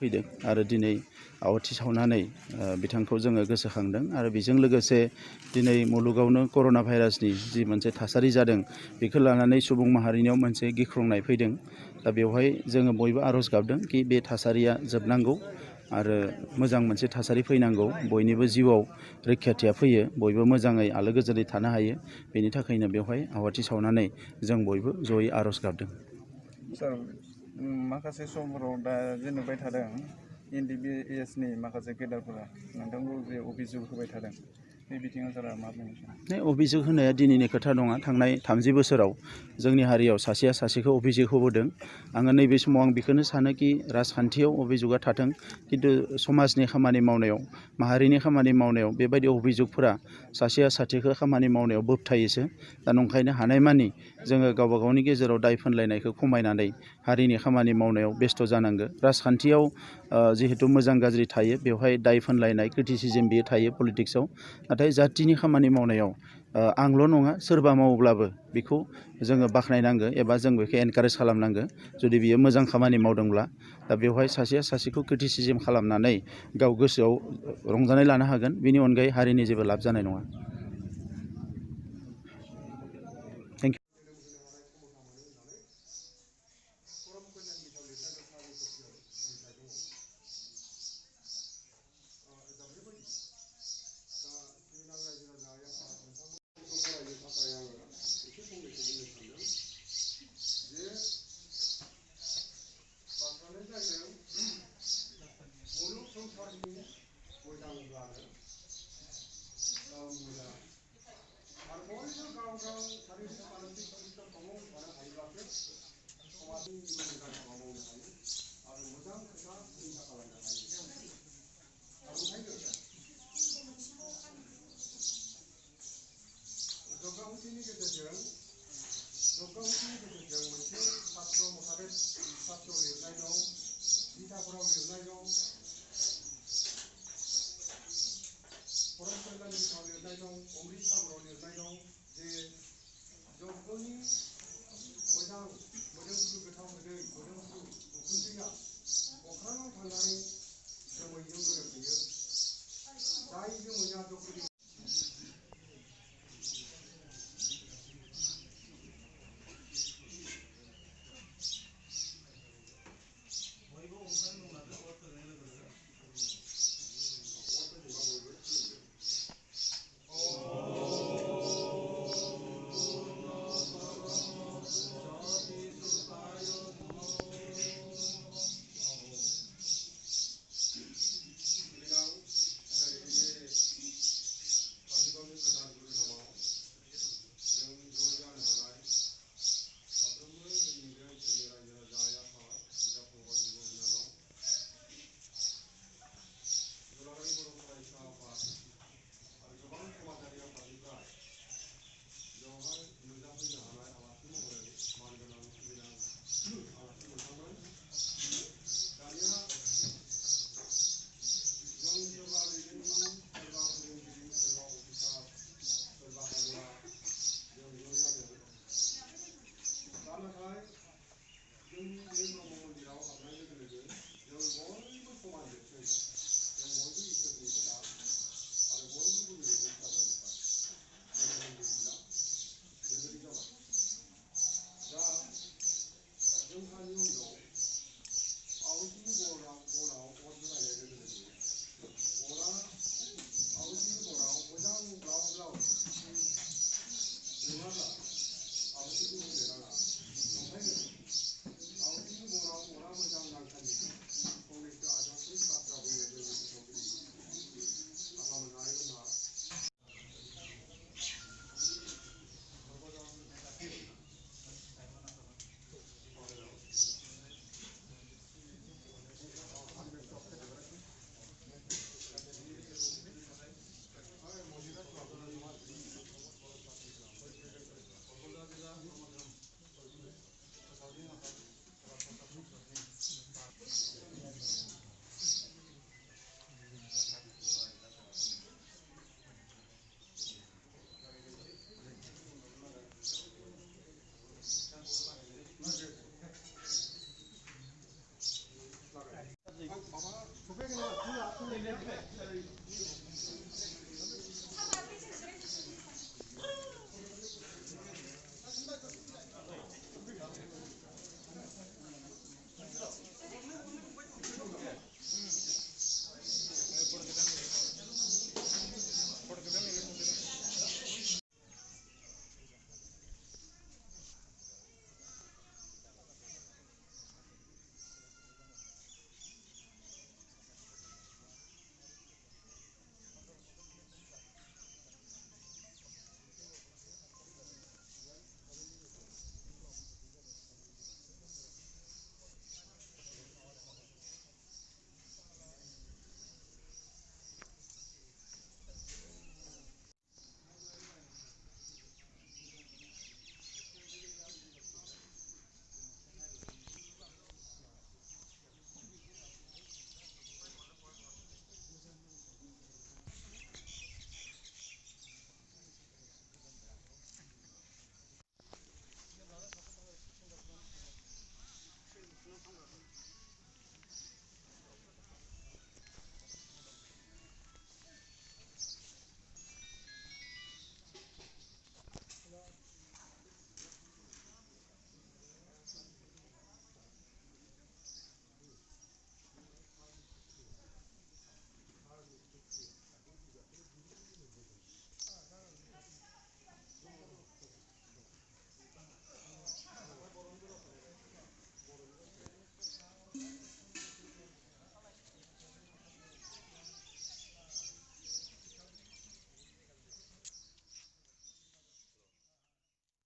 फैदों आरो दिनै आवाथि सावनानै बिथांखौ जोङो गोसोखांदों आरो बेजों लोगोसे दिनै मुलुगावनो कर'ना भाइरासनि जि मोनसे थासारि जादों बेखौ लानानै सुबुं माहारिनियाव मोनसे गिख्रंनाय फैदों। दा बेवहाय जोङो बयबो आर'ज गाबदों कि बे थासारिया जोबनांगौ आरो मोजां मोनसे थासारि फैनांगौ, बयनिबो जिउआव रैखाथिया फैयो, बयबो मोजाङै आलो गोजोनै थानो हायो। बेनि थाखायनो बेवहाय आवाथि सावनानै जों बयबो जयै आर'ज गाबदों। सार, माखासे समफोराव दा जे नुबाय थादों NDBSनि माखासे गेदारफोरा नोंथांखौ जे अभियोग होबाय थादों, बे बिथिङाव सारा मा बुंनो सानो? अभियोग होनाया दिनैनि खोथा नङा। थांनाय 30 बोसोराव जोंनि हारियाव सासेया सासेखौ अभियोग होबोदों। आङो नैबे समाव आं बेखौनो सानो कि राजखान्थियाव अभियोगआ थाथों, खिन्थु समाजनि खामानि मावनायाव, माहारिनि खामानि मावनायाव बेबायदि अभियोगफोरा सासेया सासेखौ खामानि मावनायाव बोबथायोसो। दा नंखायनो हानायमानि जोङो गावबा गावनि गेजेराव दाय फोनलायनायखौ खमायनानै हारिनि खामानि मावनायाव बेस्थ' जानांगौ। राजखान्थियाव जिहेतु मोजां गाज्रि थायो, बेवहाय दाय फोनलायनाय क्रिटिसिजम बियो थायो पलिटिक्सआव। नाथाय जाथिनि खामानि मावनायाव आंल' नङा, सोरबा मावोब्लाबो बेखौ जोङो बाख्नायनांगो एबा जों बेखौ एनकारेज खालामनांगो जुदि बियो मोजां खामानि मावदोंब्ला। दा बेवहाय सासेया सासेखौ क्रिटिसिजम खालामनानै गाव गोसोआव रंजानाय लानो हागोन, बेनि अनगायै हारिनि जेबो लाब जानाय नङा। Thank you.